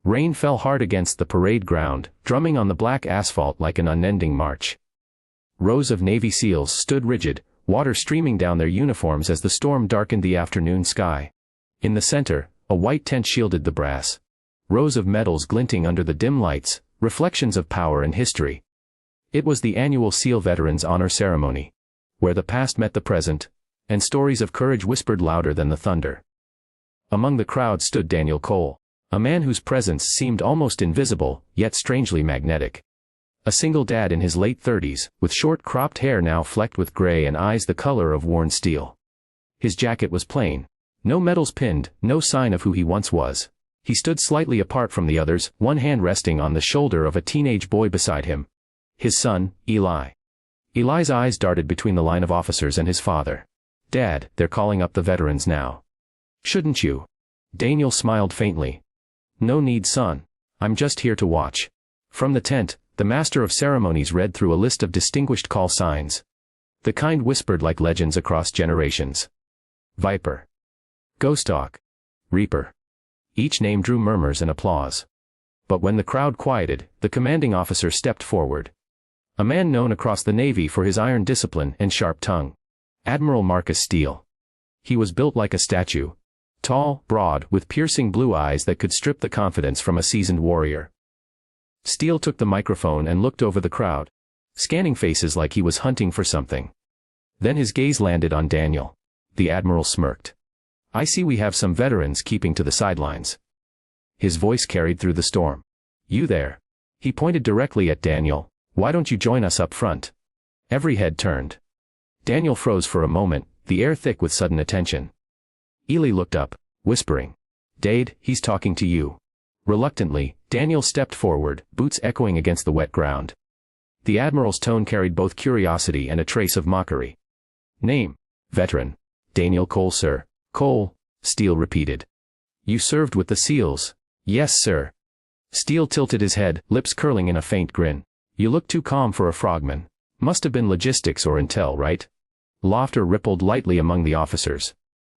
Rain fell hard against the parade ground, drumming on the black asphalt like an unending march. Rows of Navy SEALs stood rigid, water streaming down their uniforms as the storm darkened the afternoon sky. In the center, a white tent shielded the brass. Rows of medals glinting under the dim lights, reflections of power and history. It was the annual SEAL Veterans Honor Ceremony, where the past met the present, and stories of courage whispered louder than the thunder. Among the crowd stood Daniel Cole, a man whose presence seemed almost invisible, yet strangely magnetic. A single dad in his late 30s, with short cropped hair now flecked with gray and eyes the color of worn steel. His jacket was plain. No medals pinned, no sign of who he once was. He stood slightly apart from the others, one hand resting on the shoulder of a teenage boy beside him. His son, Eli. Eli's eyes darted between the line of officers and his father. "Dad, they're calling up the veterans now." "Shouldn't you?" Daniel smiled faintly. "No need, son. I'm just here to watch." From the tent, the master of ceremonies read through a list of distinguished call signs. The kind whispered like legends across generations. Viper. Ghost Hawk. Reaper. Each name drew murmurs and applause. But when the crowd quieted, the commanding officer stepped forward. A man known across the Navy for his iron discipline and sharp tongue. Admiral Marcus Steele. He was built like a statue. Tall, broad, with piercing blue eyes that could strip the confidence from a seasoned warrior. Steele took the microphone and looked over the crowd, scanning faces like he was hunting for something. Then his gaze landed on Daniel. The Admiral smirked. "I see we have some veterans keeping to the sidelines." His voice carried through the storm. "You there?" He pointed directly at Daniel. "Why don't you join us up front?" Every head turned. Daniel froze for a moment, the air thick with sudden attention. Eli looked up, whispering, "Dade, he's talking to you." Reluctantly, Daniel stepped forward, boots echoing against the wet ground. The Admiral's tone carried both curiosity and a trace of mockery. "Name?" "Veteran. Daniel Cole, sir." "Cole," Steele repeated. "You served with the SEALs?" "Yes, sir." Steele tilted his head, lips curling in a faint grin. "You look too calm for a frogman. Must have been logistics or intel, right?" Laughter rippled lightly among the officers.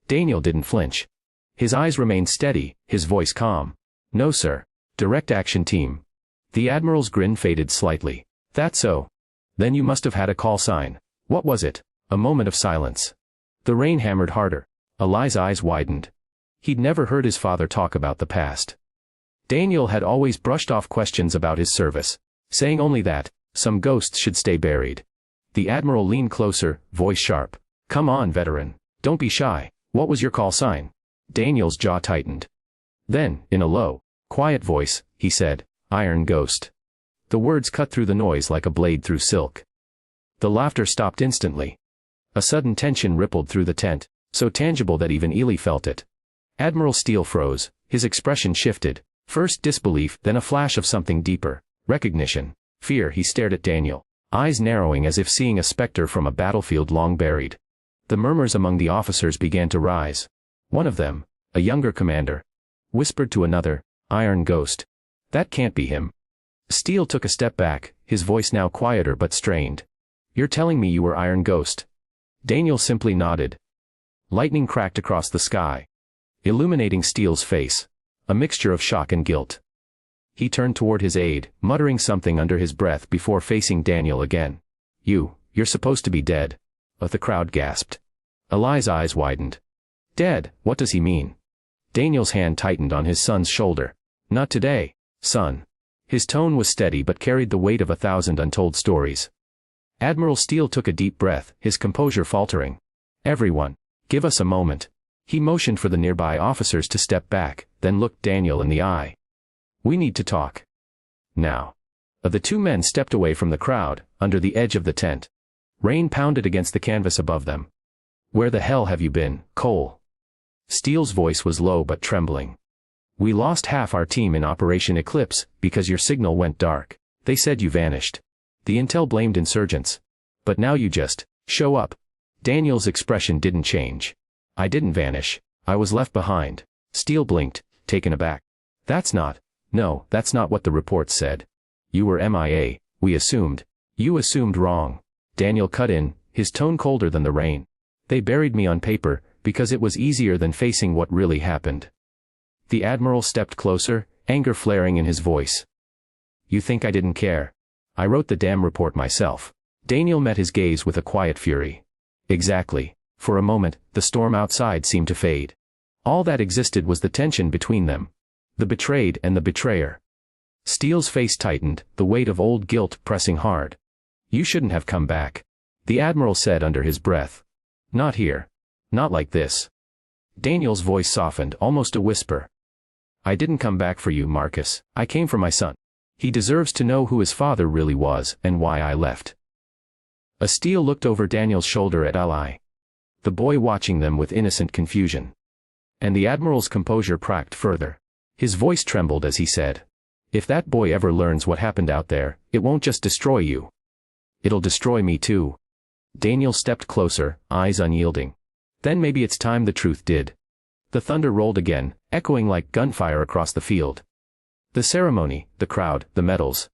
Daniel didn't flinch. His eyes remained steady, his voice calm. "No, sir. Direct action team." The Admiral's grin faded slightly. "That's so. Then you must have had a call sign. What was it?" A moment of silence. The rain hammered harder. Eli's eyes widened. He'd never heard his father talk about the past. Daniel had always brushed off questions about his service, saying only that some ghosts should stay buried. The Admiral leaned closer, voice sharp. "Come on, veteran. Don't be shy. What was your call sign?" Daniel's jaw tightened. Then, in a low, quiet voice, he said, "Iron Ghost." The words cut through the noise like a blade through silk. The laughter stopped instantly. A sudden tension rippled through the tent, so tangible that even Eli felt it. Admiral Steele froze, his expression shifted, first disbelief, then a flash of something deeper, recognition, fear. He stared at Daniel, eyes narrowing as if seeing a specter from a battlefield long buried. The murmurs among the officers began to rise. One of them, a younger commander, whispered to another, "Iron Ghost. That can't be him." Steele took a step back, his voice now quieter but strained. "You're telling me you were Iron Ghost?" Daniel simply nodded. Lightning cracked across the sky, illuminating Steele's face, a mixture of shock and guilt. He turned toward his aide, muttering something under his breath before facing Daniel again. You're supposed to be dead." The crowd gasped. Eli's eyes widened. "Dead? What does he mean?" Daniel's hand tightened on his son's shoulder. "Not today, son." His tone was steady but carried the weight of 1,000 untold stories. Admiral Steele took a deep breath, his composure faltering. "Everyone, give us a moment." He motioned for the nearby officers to step back, then looked Daniel in the eye. "We need to talk. Now." The two men stepped away from the crowd, under the edge of the tent. Rain pounded against the canvas above them. "Where the hell have you been, Cole?" Steele's voice was low but trembling. "We lost half our team in Operation Eclipse, because your signal went dark. They said you vanished. The intel blamed insurgents. But now you just show up." Daniel's expression didn't change. "I didn't vanish. I was left behind." Steele blinked, taken aback. That's not what the report said. You were MIA, we assumed." "You assumed wrong." Daniel cut in, his tone colder than the rain. "They buried me on paper, because it was easier than facing what really happened." The Admiral stepped closer, anger flaring in his voice. You think I didn't care? I wrote the damn report myself. Daniel met his gaze with a quiet fury. Exactly. For a moment, the storm outside seemed to fade. All that existed was the tension between them. The betrayed and the betrayer. Steele's face tightened, the weight of old guilt pressing hard. You shouldn't have come back, the Admiral said under his breath. Not here. Not like this. Daniel's voice softened, almost a whisper. I didn't come back for you, Marcus. I came for my son. He deserves to know who his father really was and why I left. Steele looked over Daniel's shoulder at Ally, the boy watching them with innocent confusion. And the Admiral's composure cracked further. His voice trembled as he said, if that boy ever learns what happened out there, it won't just destroy you. It'll destroy me too. Daniel stepped closer, eyes unyielding. Then maybe it's time the truth did. The thunder rolled again, echoing like gunfire across the field. The ceremony, the crowd, the medals.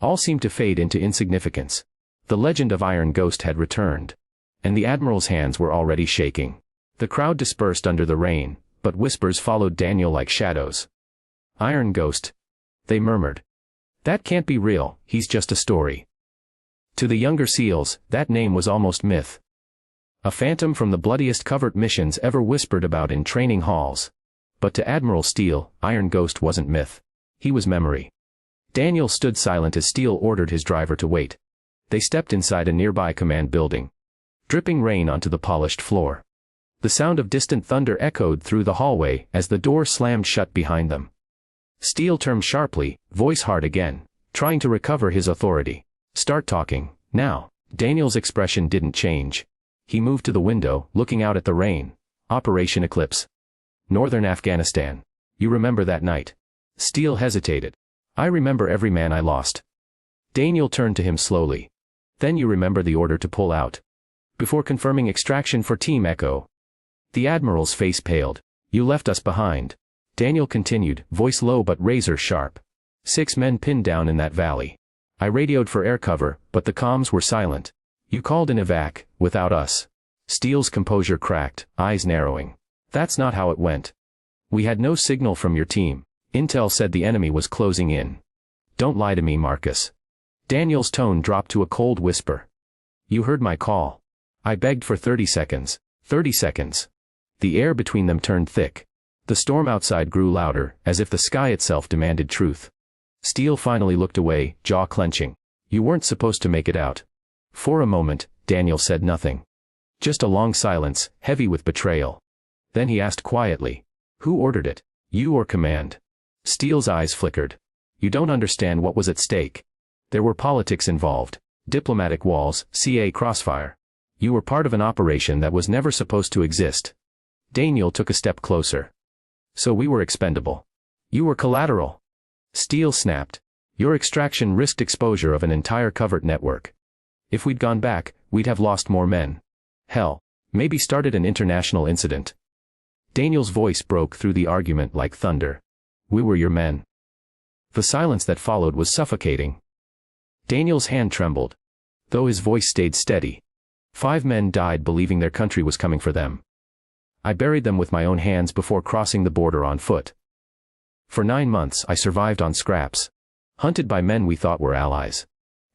All seemed to fade into insignificance. The legend of Iron Ghost had returned. And the Admiral's hands were already shaking. The crowd dispersed under the rain, but whispers followed Daniel like shadows. Iron Ghost. They murmured. That can't be real, he's just a story. To the younger SEALs, that name was almost myth. A phantom from the bloodiest covert missions ever whispered about in training halls. But to Admiral Steele, Iron Ghost wasn't myth. He was memory. Daniel stood silent as Steele ordered his driver to wait. They stepped inside a nearby command building. Dripping rain onto the polished floor. The sound of distant thunder echoed through the hallway as the door slammed shut behind them. Steele turned sharply, voice hard again, trying to recover his authority. Start talking, now. Daniel's expression didn't change. He moved to the window, looking out at the rain. Operation Eclipse. Northern Afghanistan. You remember that night? Steele hesitated. I remember every man I lost. Daniel turned to him slowly. Then you remember the order to pull out. Before confirming extraction for Team Echo. The Admiral's face paled. You left us behind. Daniel continued, voice low but razor sharp. 6 men pinned down in that valley. I radioed for air cover, but the comms were silent. You called in evac, without us. Steele's composure cracked, eyes narrowing. That's not how it went. We had no signal from your team. Intel said the enemy was closing in. Don't lie to me, Marcus. Daniel's tone dropped to a cold whisper. You heard my call. I begged for 30 seconds. 30 seconds. The air between them turned thick. The storm outside grew louder, as if the sky itself demanded truth. Steele finally looked away, jaw clenching. You weren't supposed to make it out. For a moment, Daniel said nothing. Just a long silence, heavy with betrayal. Then he asked quietly. Who ordered it? You or command? Steele's eyes flickered. You don't understand what was at stake. There were politics involved. Diplomatic walls, CA crossfire. You were part of an operation that was never supposed to exist. Daniel took a step closer. So we were expendable. You were collateral. Steele snapped. Your extraction risked exposure of an entire covert network. If we'd gone back, we'd have lost more men. Hell, maybe started an international incident. Daniel's voice broke through the argument like thunder. We were your men. The silence that followed was suffocating. Daniel's hand trembled, though his voice stayed steady. 5 men died believing their country was coming for them. I buried them with my own hands before crossing the border on foot. For 9 months I survived on scraps, hunted by men we thought were allies.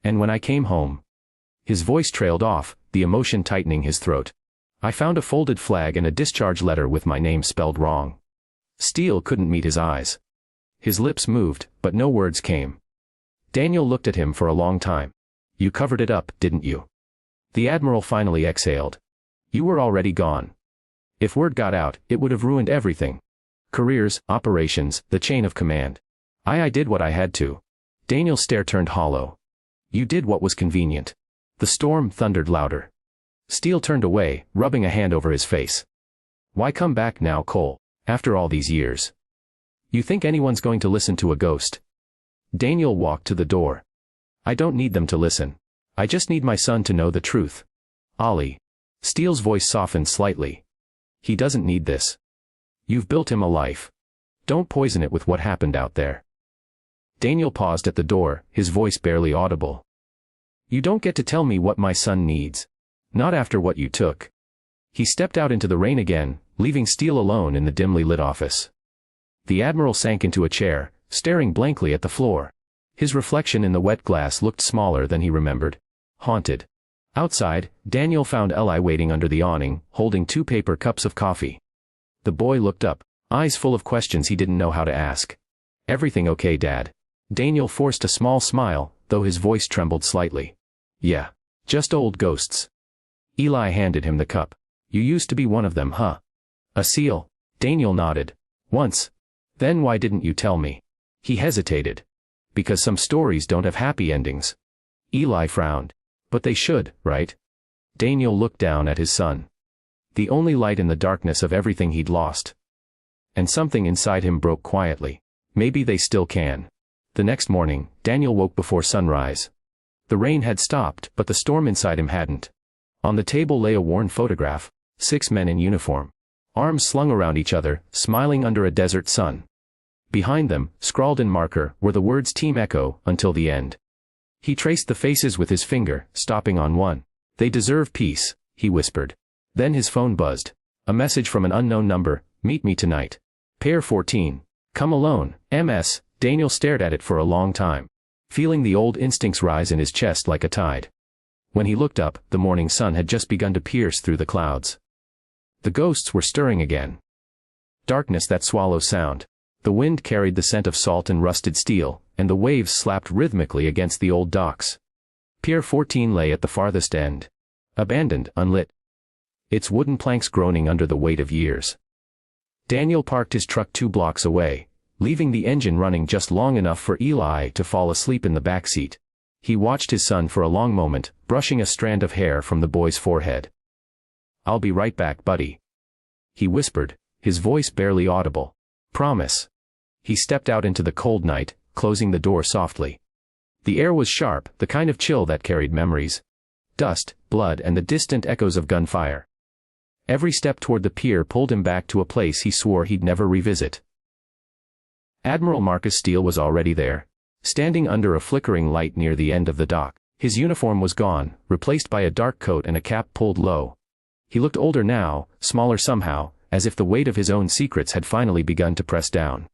And when I came home, his voice trailed off, the emotion tightening his throat. I found a folded flag and a discharge letter with my name spelled wrong. Steele couldn't meet his eyes. His lips moved, but no words came. Daniel looked at him for a long time. You covered it up, didn't you? The Admiral finally exhaled. You were already gone. If word got out, it would have ruined everything. Careers, operations, the chain of command. I did what I had to. Daniel's stare turned hollow. You did what was convenient. The storm thundered louder. Steele turned away, rubbing a hand over his face. Why come back now, Cole, after all these years? You think anyone's going to listen to a ghost? Daniel walked to the door. I don't need them to listen. I just need my son to know the truth. Ollie. Steele's voice softened slightly. He doesn't need this. You've built him a life. Don't poison it with what happened out there. Daniel paused at the door, his voice barely audible. You don't get to tell me what my son needs. Not after what you took. He stepped out into the rain again, leaving Steele alone in the dimly lit office. The Admiral sank into a chair, staring blankly at the floor. His reflection in the wet glass looked smaller than he remembered. Haunted. Outside, Daniel found Eli waiting under the awning, holding 2 paper cups of coffee. The boy looked up, eyes full of questions he didn't know how to ask. "Everything okay, Dad?" Daniel forced a small smile, though his voice trembled slightly. "Yeah. Just old ghosts." Eli handed him the cup. "You used to be one of them, huh?" "A SEAL?" Daniel nodded. "Once. Then why didn't you tell me?" He hesitated. "Because some stories don't have happy endings." Eli frowned. "But they should, right?" Daniel looked down at his son. The only light in the darkness of everything he'd lost. And something inside him broke quietly. Maybe they still can. The next morning, Daniel woke before sunrise. The rain had stopped, but the storm inside him hadn't. On the table lay a worn photograph, 6 men in uniform. Arms slung around each other, smiling under a desert sun. Behind them, scrawled in marker, were the words Team Echo, until the end. He traced the faces with his finger, stopping on one. "They deserve peace," he whispered. Then his phone buzzed. A message from an unknown number: "Meet me tonight. Pair 14. Come alone, MS." Daniel stared at it for a long time, feeling the old instincts rise in his chest like a tide. When he looked up, the morning sun had just begun to pierce through the clouds. The ghosts were stirring again. Darkness that swallows sound. The wind carried the scent of salt and rusted steel, and the waves slapped rhythmically against the old docks. Pier 14 lay at the farthest end. Abandoned, unlit. Its wooden planks groaning under the weight of years. Daniel parked his truck 2 blocks away, leaving the engine running just long enough for Eli to fall asleep in the back seat. He watched his son for a long moment, brushing a strand of hair from the boy's forehead. "I'll be right back, buddy," he whispered, his voice barely audible. "Promise." He stepped out into the cold night, closing the door softly. The air was sharp, the kind of chill that carried memories. Dust, blood, and the distant echoes of gunfire. Every step toward the pier pulled him back to a place he swore he'd never revisit. Admiral Marcus Steele was already there, standing under a flickering light near the end of the dock. His uniform was gone, replaced by a dark coat and a cap pulled low. He looked older now, smaller somehow, as if the weight of his own secrets had finally begun to press down.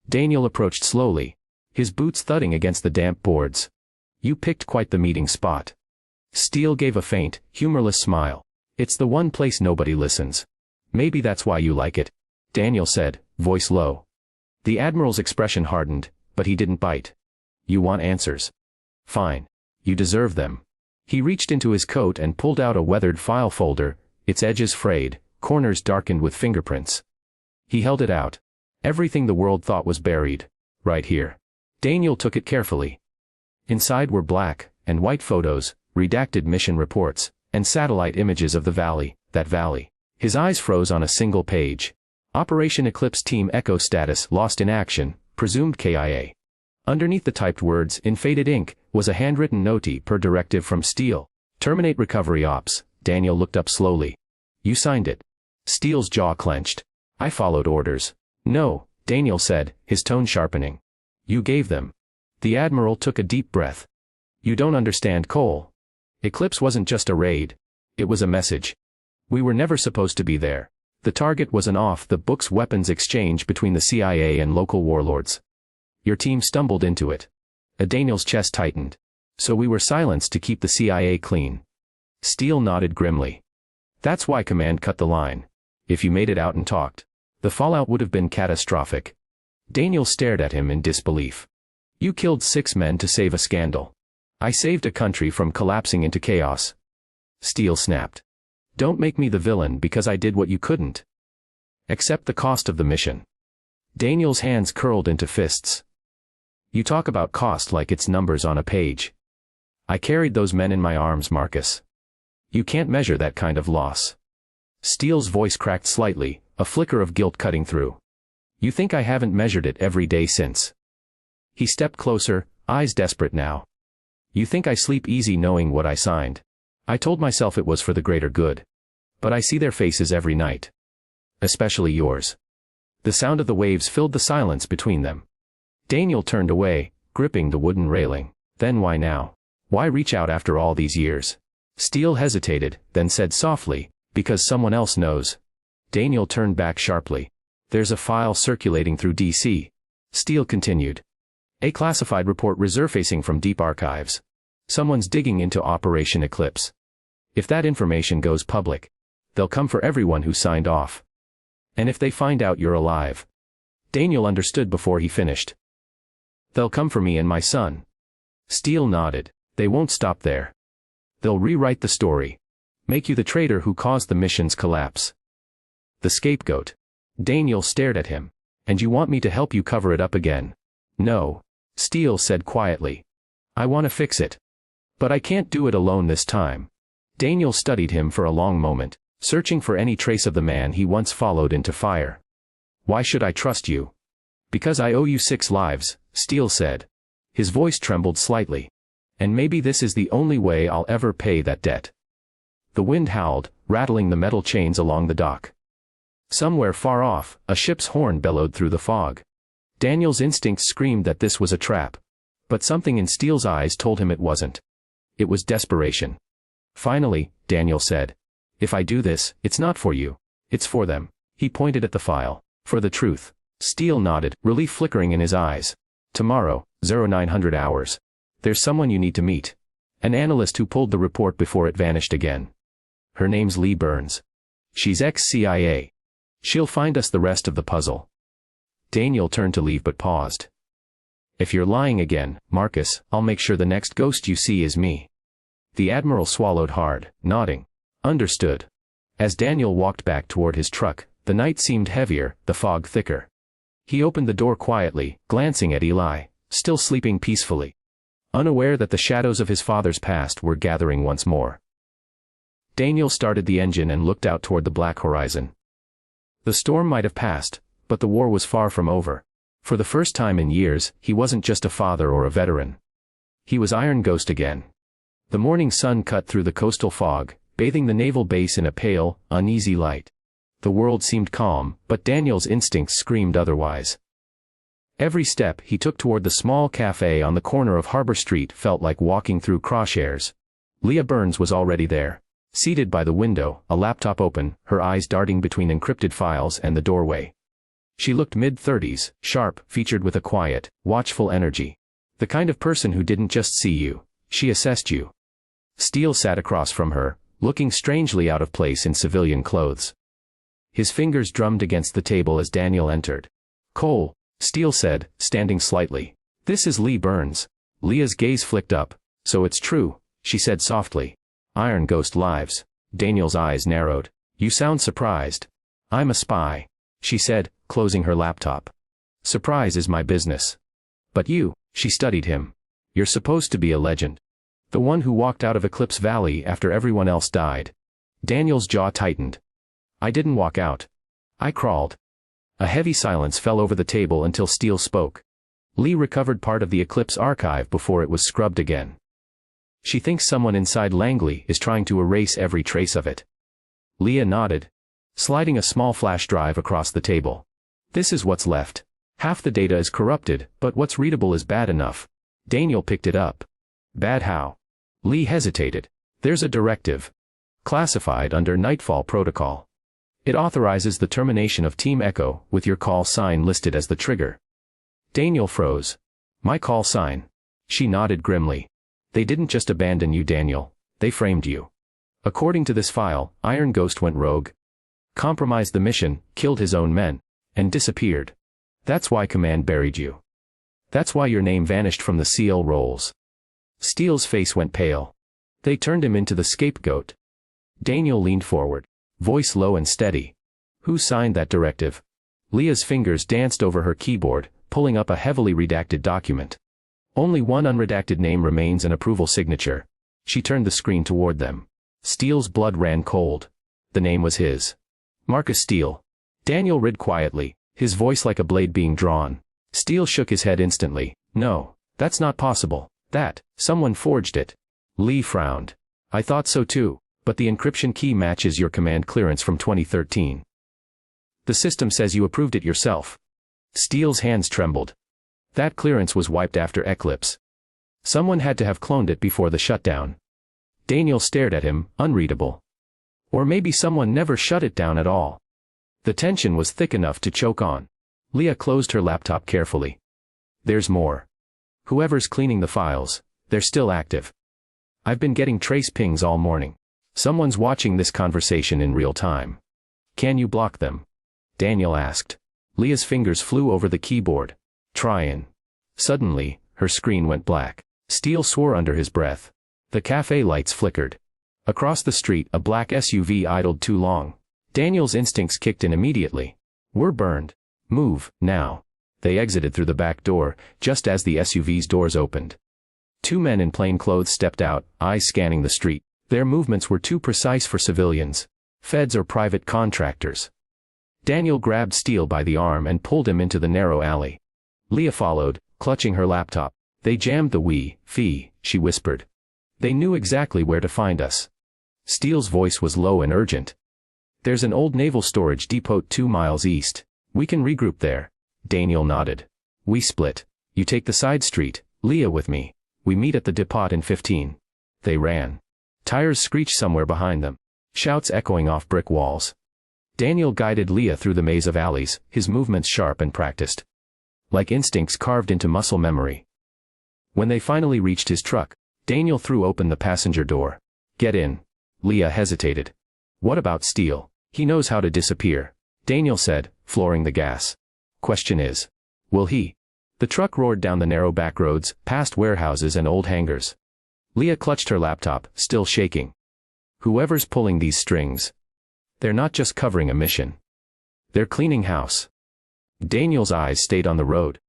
Daniel approached slowly, his boots thudding against the damp boards. "You picked quite the meeting spot." Steele gave a faint, humorless smile. "It's the one place nobody listens. Maybe that's why you like it," Daniel said, voice low. The Admiral's expression hardened, but he didn't bite. "You want answers? Fine. You deserve them." He reached into his coat and pulled out a weathered file folder, its edges frayed, corners darkened with fingerprints. He held it out. Everything the world thought was buried. Right here. Daniel took it carefully. Inside were black and white photos, redacted mission reports, and satellite images of the valley, that valley. His eyes froze on a single page. Operation Eclipse Team Echo status lost in action, presumed KIA. Underneath the typed words, in faded ink, was a handwritten note per directive from Steele. "Terminate recovery ops." Daniel looked up slowly. "You signed it." Steele's jaw clenched. "I followed orders." "No," Daniel said, his tone sharpening. "You gave them." The Admiral took a deep breath. "You don't understand, Cole. Eclipse wasn't just a raid. It was a message. We were never supposed to be there. The target was an off-the-books weapons exchange between the CIA and local warlords. Your team stumbled into it." Daniel's chest tightened. "So we were silenced to keep the CIA clean." Steele nodded grimly. "That's why Command cut the line. If you made it out and talked, the fallout would have been catastrophic." Daniel stared at him in disbelief. "You killed 6 men to save a scandal. I saved a country from collapsing into chaos." Steele snapped. "Don't make me the villain because I did what you couldn't. Accept the cost of the mission." Daniel's hands curled into fists. "You talk about cost like it's numbers on a page. I carried those men in my arms, Marcus. You can't measure that kind of loss." Steele's voice cracked slightly, a flicker of guilt cutting through. "You think I haven't measured it every day since?" He stepped closer, eyes desperate now. "You think I sleep easy knowing what I signed? I told myself it was for the greater good. But I see their faces every night. Especially yours." The sound of the waves filled the silence between them. Daniel turned away, gripping the wooden railing. "Then why now? Why reach out after all these years?" Steele hesitated, then said softly, "Because someone else knows." Daniel turned back sharply. "There's a file circulating through DC. Steele continued. A classified report resurfacing from deep archives. Someone's digging into Operation Eclipse. If that information goes public, they'll come for everyone who signed off. And if they find out you're alive. Daniel understood before he finished. They'll come for me and my son. Steele nodded. They won't stop there. They'll rewrite the story. Make you the traitor who caused the mission's collapse. The scapegoat. Daniel stared at him. And you want me to help you cover it up again? No. Steele said quietly. I want to fix it. But I can't do it alone this time. Daniel studied him for a long moment, searching for any trace of the man he once followed into fire. Why should I trust you? Because I owe you 6 lives, Steele said. His voice trembled slightly. And maybe this is the only way I'll ever pay that debt. The wind howled, rattling the metal chains along the dock. Somewhere far off, a ship's horn bellowed through the fog. Daniel's instincts screamed that this was a trap. But something in Steele's eyes told him it wasn't. It was desperation. Finally, Daniel said. If I do this, it's not for you. It's for them. He pointed at the file. For the truth. Steele nodded, relief flickering in his eyes. Tomorrow, 0900 hours. There's someone you need to meet. An analyst who pulled the report before it vanished again. Her name's Lee Burns. She's ex-CIA. She'll find us the rest of the puzzle. Daniel turned to leave but paused. If you're lying again, Marcus, I'll make sure the next ghost you see is me. The Admiral swallowed hard, nodding. Understood. As Daniel walked back toward his truck, the night seemed heavier, the fog thicker. He opened the door quietly, glancing at Eli, still sleeping peacefully. Unaware that the shadows of his father's past were gathering once more. Daniel started the engine and looked out toward the black horizon. The storm might have passed, but the war was far from over. For the first time in years, he wasn't just a father or a veteran. He was Iron Ghost again. The morning sun cut through the coastal fog, bathing the naval base in a pale, uneasy light. The world seemed calm, but Daniel's instincts screamed otherwise. Every step he took toward the small cafe on the corner of Harbor Street felt like walking through crosshairs. Leah Burns was already there. Seated by the window, a laptop open, her eyes darting between encrypted files and the doorway. She looked mid-30s, sharp, featured with a quiet, watchful energy. The kind of person who didn't just see you, she assessed you. Steele sat across from her, looking strangely out of place in civilian clothes. His fingers drummed against the table as Daniel entered. Cole, Steele said, standing slightly. This is Lee Burns. Leah's gaze flicked up. So it's true, she said softly. Iron Ghost lives. Daniel's eyes narrowed. You sound surprised. I'm a spy, she said, closing her laptop. Surprise is my business. But you, she studied him. You're supposed to be a legend. The one who walked out of Eclipse Valley after everyone else died. Daniel's jaw tightened. I didn't walk out. I crawled. A heavy silence fell over the table until Steele spoke. Lee recovered part of the Eclipse archive before it was scrubbed again. She thinks someone inside Langley is trying to erase every trace of it. Leah nodded, sliding a small flash drive across the table. This is what's left. Half the data is corrupted, but what's readable is bad enough. Daniel picked it up. Bad how? Lee hesitated. There's a directive. Classified under Nightfall Protocol. It authorizes the termination of Team Echo, with your call sign listed as the trigger. Daniel froze. My call sign. She nodded grimly. They didn't just abandon you, Daniel. They framed you. According to this file, Iron Ghost went rogue. Compromised the mission, killed his own men, and disappeared. That's why Command buried you. That's why your name vanished from the SEAL rolls. Steele's face went pale. They turned him into the scapegoat. Daniel leaned forward, voice low and steady. Who signed that directive? Leah's fingers danced over her keyboard, pulling up a heavily redacted document. Only one unredacted name remains, an approval signature. She turned the screen toward them. Steele's blood ran cold. The name was his. Marcus Steele. Daniel read quietly, his voice like a blade being drawn. Steele shook his head instantly. No, that's not possible. Someone forged it. Lee frowned. I thought so too, but the encryption key matches your command clearance from 2013. The system says you approved it yourself. Steele's hands trembled. That clearance was wiped after Eclipse. Someone had to have cloned it before the shutdown. Daniel stared at him, unreadable. Or maybe someone never shut it down at all. The tension was thick enough to choke on. Leah closed her laptop carefully. There's more. Whoever's cleaning the files, they're still active. I've been getting trace pings all morning. Someone's watching this conversation in real time. Can you block them? Daniel asked. Leah's fingers flew over the keyboard. Trying. Suddenly, her screen went black. Steele swore under his breath. The cafe lights flickered. Across the street, a black SUV idled too long. Daniel's instincts kicked in immediately. We're burned. Move, now. They exited through the back door, just as the SUV's doors opened. Two men in plain clothes stepped out, eyes scanning the street. Their movements were too precise for civilians. Feds or private contractors. Daniel grabbed Steele by the arm and pulled him into the narrow alley. Leah followed, clutching her laptop. They jammed the fee, she whispered. They knew exactly where to find us. Steele's voice was low and urgent. There's an old naval storage depot 2 miles east. We can regroup there. Daniel nodded. We split. You take the side street, Leah with me. We meet at the depot in 15. They ran. Tires screeched somewhere behind them. Shouts echoing off brick walls. Daniel guided Leah through the maze of alleys, his movements sharp and practiced. Like instincts carved into muscle memory. When they finally reached his truck, Daniel threw open the passenger door. Get in. Leah hesitated. What about Steele? He knows how to disappear, Daniel said, flooring the gas. Question is, will he? The truck roared down the narrow back roads, past warehouses and old hangars. Leah clutched her laptop, still shaking. Whoever's pulling these strings. They're not just covering a mission. They're cleaning house. Daniel's eyes stayed on the road.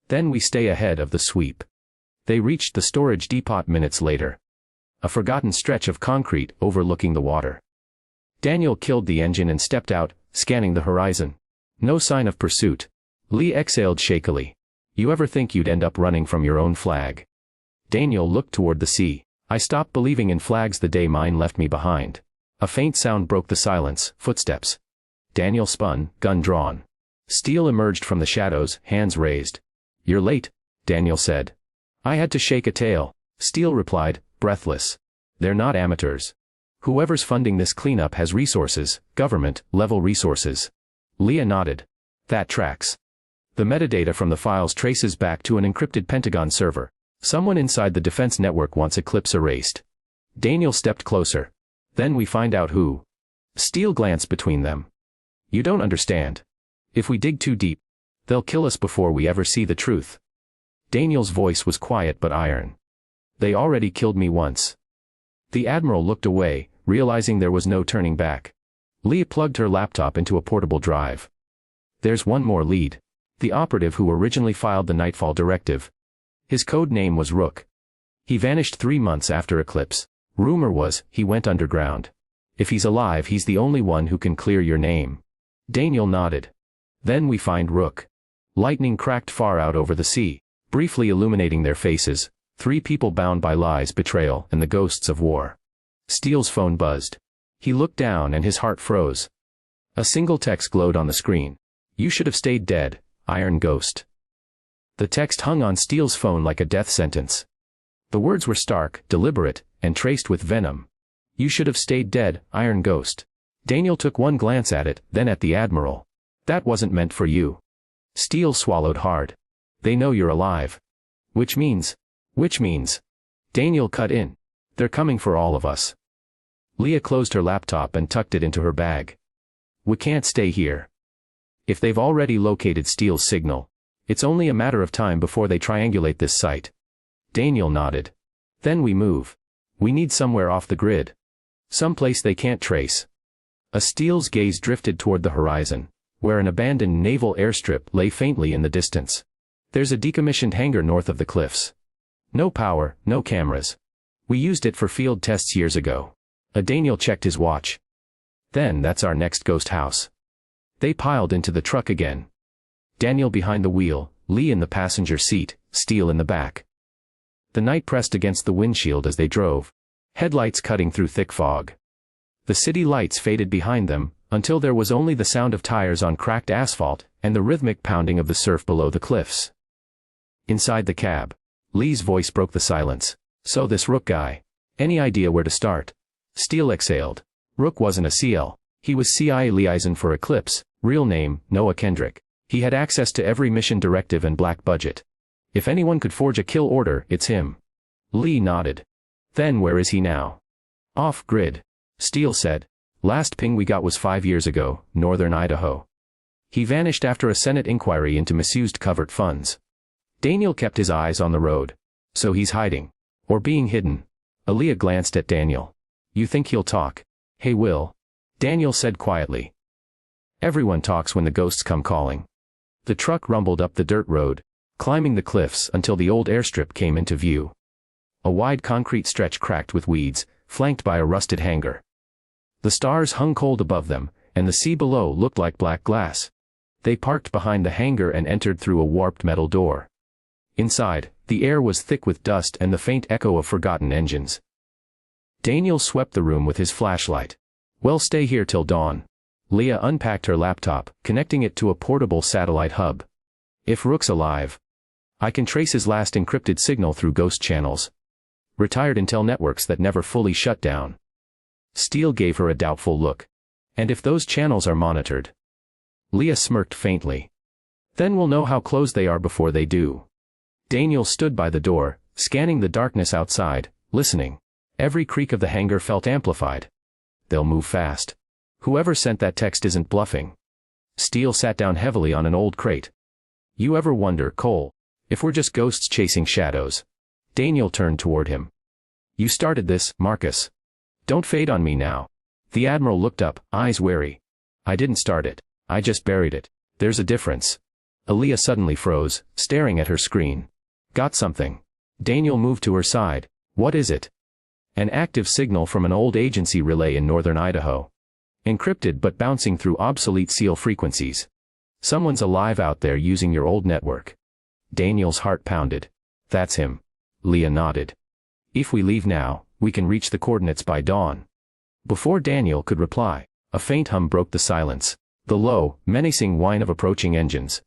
Then we stay ahead of the sweep. They reached the storage depot minutes later. A forgotten stretch of concrete overlooking the water. Daniel killed the engine and stepped out, scanning the horizon. No sign of pursuit. Lee exhaled shakily. You ever think you'd end up running from your own flag? Daniel looked toward the sea. I stopped believing in flags the day mine left me behind. A faint sound broke the silence, footsteps. Daniel spun, gun drawn. Steele emerged from the shadows, hands raised. You're late, Daniel said. I had to shake a tail, Steele replied, breathless. They're not amateurs. Whoever's funding this cleanup has resources, government-level resources. Leah nodded. That tracks. The metadata from the files traces back to an encrypted Pentagon server. Someone inside the defense network wants Eclipse erased. Daniel stepped closer. Then we find out who. Steele glanced between them. You don't understand. If we dig too deep, they'll kill us before we ever see the truth. Daniel's voice was quiet but iron. They already killed me once. The Admiral looked away, realizing there was no turning back. Leah plugged her laptop into a portable drive. There's one more lead. The operative who originally filed the Nightfall directive. His code name was Rook. He vanished 3 months after Eclipse. Rumor was, he went underground. If he's alive, he's the only one who can clear your name. Daniel nodded. Then we find Rook. Lightning cracked far out over the sea, briefly illuminating their faces. 3 people bound by lies, betrayal, and the ghosts of war. Steele's phone buzzed. He looked down and his heart froze. A single text glowed on the screen. You should have stayed dead, Iron Ghost. The text hung on Steele's phone like a death sentence. The words were stark, deliberate, and traced with venom. You should have stayed dead, Iron Ghost. Daniel took one glance at it, then at the Admiral. That wasn't meant for you. Steele swallowed hard. They know you're alive. Which means. Daniel cut in. They're coming for all of us. Leah closed her laptop and tucked it into her bag. We can't stay here. If they've already located Steele's signal, it's only a matter of time before they triangulate this site. Daniel nodded. Then we move. We need somewhere off the grid. Someplace they can't trace. Steele's gaze drifted toward the horizon, where an abandoned naval airstrip lay faintly in the distance. There's a decommissioned hangar north of the cliffs. No power, no cameras. We used it for field tests years ago. Daniel checked his watch. Then that's our next ghost house. They piled into the truck again. Daniel behind the wheel, Lee in the passenger seat, Steele in the back. The night pressed against the windshield as they drove, headlights cutting through thick fog. The city lights faded behind them, until there was only the sound of tires on cracked asphalt and the rhythmic pounding of the surf below the cliffs. Inside the cab, Lee's voice broke the silence. So this Rook guy. Any idea where to start? Steele exhaled. Rook wasn't a SEAL. He was CIA liaison for Eclipse, real name, Noah Kendrick. He had access to every mission directive and black budget. If anyone could forge a kill order, it's him. Lee nodded. Then where is he now? Off-grid. Steele said. Last ping we got was 5 years ago, northern Idaho. He vanished after a Senate inquiry into misused covert funds. Daniel kept his eyes on the road. So he's hiding. Or being hidden. Aaliyah glanced at Daniel. You think he'll talk? Hey Will. Daniel said quietly. Everyone talks when the ghosts come calling. The truck rumbled up the dirt road, climbing the cliffs until the old airstrip came into view. A wide concrete stretch cracked with weeds, flanked by a rusted hangar. The stars hung cold above them, and the sea below looked like black glass. They parked behind the hangar and entered through a warped metal door. Inside, the air was thick with dust and the faint echo of forgotten engines. Daniel swept the room with his flashlight. Well, stay here till dawn. Leah unpacked her laptop, connecting it to a portable satellite hub. If Rook's alive, I can trace his last encrypted signal through ghost channels. Retired intel networks that never fully shut down. Steele gave her a doubtful look. And if those channels are monitored? Leah smirked faintly. Then we'll know how close they are before they do. Daniel stood by the door, scanning the darkness outside, listening. Every creak of the hangar felt amplified. They'll move fast. Whoever sent that text isn't bluffing. Steele sat down heavily on an old crate. You ever wonder, Cole, if we're just ghosts chasing shadows? Daniel turned toward him. You started this, Marcus. Don't fade on me now. The Admiral looked up, eyes wary. I didn't start it. I just buried it. There's a difference. Aaliyah suddenly froze, staring at her screen. Got something. Daniel moved to her side. What is it? An active signal from an old agency relay in northern Idaho. Encrypted but bouncing through obsolete SEAL frequencies. Someone's alive out there using your old network. Daniel's heart pounded. That's him. Leah nodded. If we leave now, we can reach the coordinates by dawn. Before Daniel could reply, a faint hum broke the silence. The low, menacing whine of approaching engines.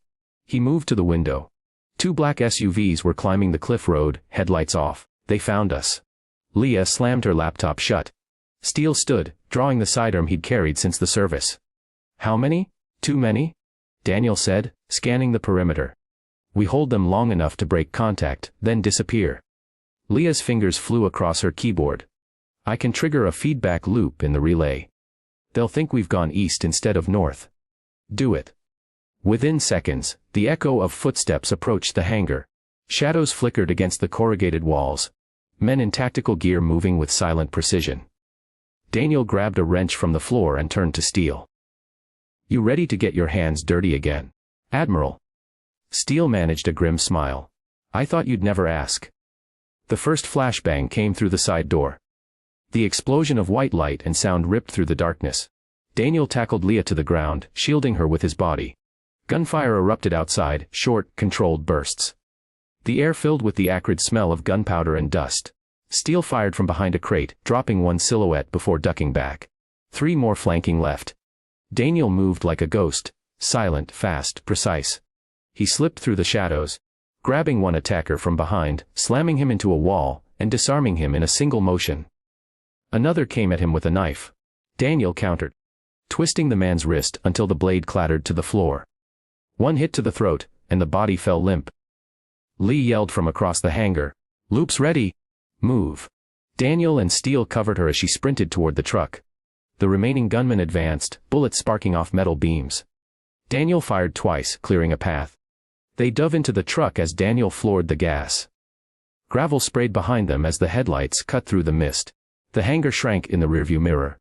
He moved to the window. 2 black SUVs were climbing the cliff road, headlights off. They found us. Leah slammed her laptop shut. Steele stood, drawing the sidearm he'd carried since the service. How many? Too many? Daniel said, scanning the perimeter. We hold them long enough to break contact, then disappear. Leah's fingers flew across her keyboard. I can trigger a feedback loop in the relay. They'll think we've gone east instead of north. Do it. Within seconds, the echo of footsteps approached the hangar. Shadows flickered against the corrugated walls. Men in tactical gear moving with silent precision. Daniel grabbed a wrench from the floor and turned to Steele. You ready to get your hands dirty again, Admiral? Steele managed a grim smile. I thought you'd never ask. The first flashbang came through the side door. The explosion of white light and sound ripped through the darkness. Daniel tackled Leah to the ground, shielding her with his body. Gunfire erupted outside, short, controlled bursts. The air filled with the acrid smell of gunpowder and dust. Steele fired from behind a crate, dropping one silhouette before ducking back. 3 more flanking left. Daniel moved like a ghost, silent, fast, precise. He slipped through the shadows, grabbing one attacker from behind, slamming him into a wall, and disarming him in a single motion. Another came at him with a knife. Daniel countered, twisting the man's wrist until the blade clattered to the floor. One hit to the throat, and the body fell limp. Lee yelled from across the hangar. Loops ready! Move. Daniel and Steele covered her as she sprinted toward the truck. The remaining gunmen advanced, bullets sparking off metal beams. Daniel fired twice, clearing a path. They dove into the truck as Daniel floored the gas. Gravel sprayed behind them as the headlights cut through the mist. The hangar shrank in the rearview mirror.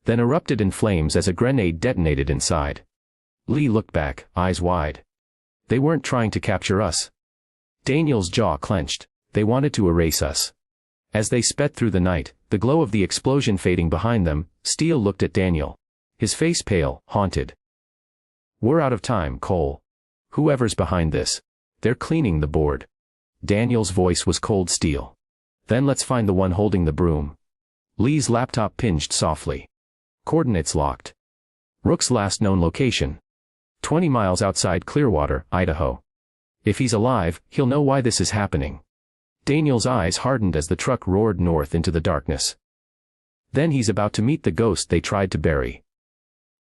Then erupted in flames as a grenade detonated inside. Lee looked back, eyes wide. They weren't trying to capture us. Daniel's jaw clenched. They wanted to erase us. As they sped through the night, the glow of the explosion fading behind them, Steele looked at Daniel. His face pale, haunted. We're out of time, Cole. Whoever's behind this, they're cleaning the board. Daniel's voice was cold steel. Then let's find the one holding the broom. Lee's laptop pinged softly. Coordinates locked. Rook's last known location. 20 miles outside Clearwater, Idaho. If he's alive, he'll know why this is happening. Daniel's eyes hardened as the truck roared north into the darkness. Then he's about to meet the ghost they tried to bury.